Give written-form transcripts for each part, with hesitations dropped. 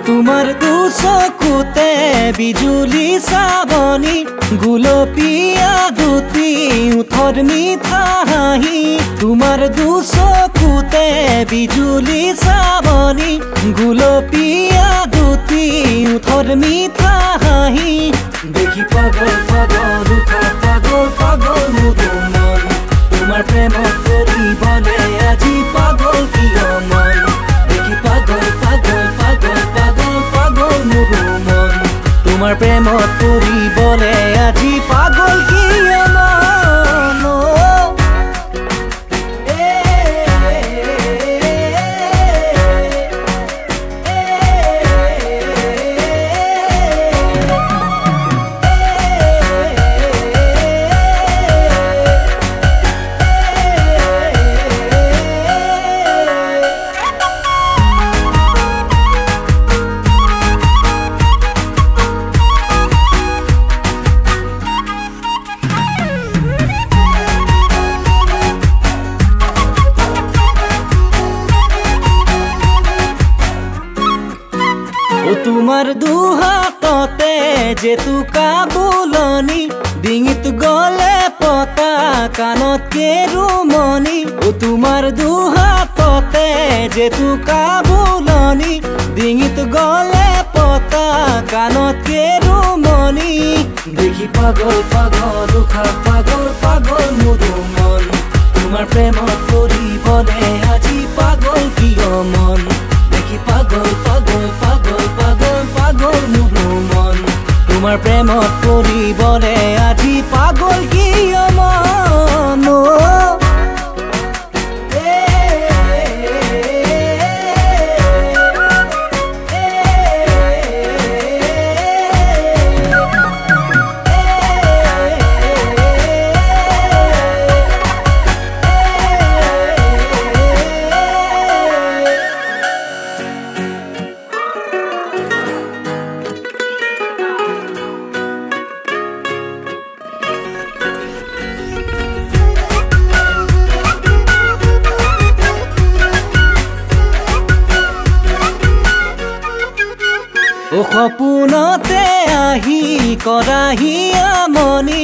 তোমাৰ দুচকুতে বিজুলি চাবনি গুলপীয়া দুটি উঠৰ মিঠা হাঁহি তোমাৰ দুচকুতে বিজুলি চাবনি গুলপীয়া দুটি উঠৰ মিঠা হাঁহি দেখি পাগল পাগল উঠা পাগল পাগল মোৰ মন তোমাৰ প্ৰেমত কৰিবলে আজি পাগল কিয় মন দেখি পাগল পাগল পাগল পাগল পাগল মোর মন তোমার প্রেমত কৰিবলে আজি পাগল কিয় মন তোমাৰ দুহাততে জেতুকা বুলনি ডিঙিত গলে পতা কানত কেৰুমনি তোমাৰ দুহাততে জেতুকা বুলনি ডিঙিত গলে পতা কানত কেৰুমনি দেখি পাগল পাগল উখা পাগল পাগল মোৰ মন তোমাৰ প্ৰেমত কৰিবলে আজি পাগল কিয় মন দেখি পাগল পাগল পাগল পাগল পাগল মোর মন তোমার প্রেমত কৰিবলে আজি পাগল কিয় মন সপোনতে আহি কৰাহি আমনি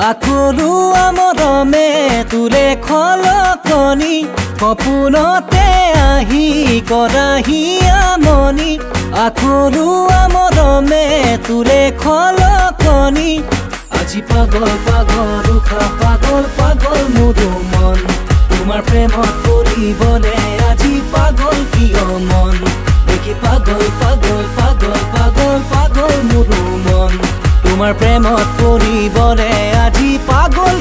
আখৰু আমৰমে তোলে খলকনি সপোনতে আহি কৰাহি আমনি আখৰু আমৰমে তোলে খলকনি আজি পাগল পাগল উখা পাগল পাগল মোৰ মন তোমাৰ প্ৰেমত কৰিবলে আজি পাগল কিয় মন দেখি পাগল পাগল পাগল পাগল পাগল মোর মন তোমার প্রেমত কৰিবলে আজি পাগল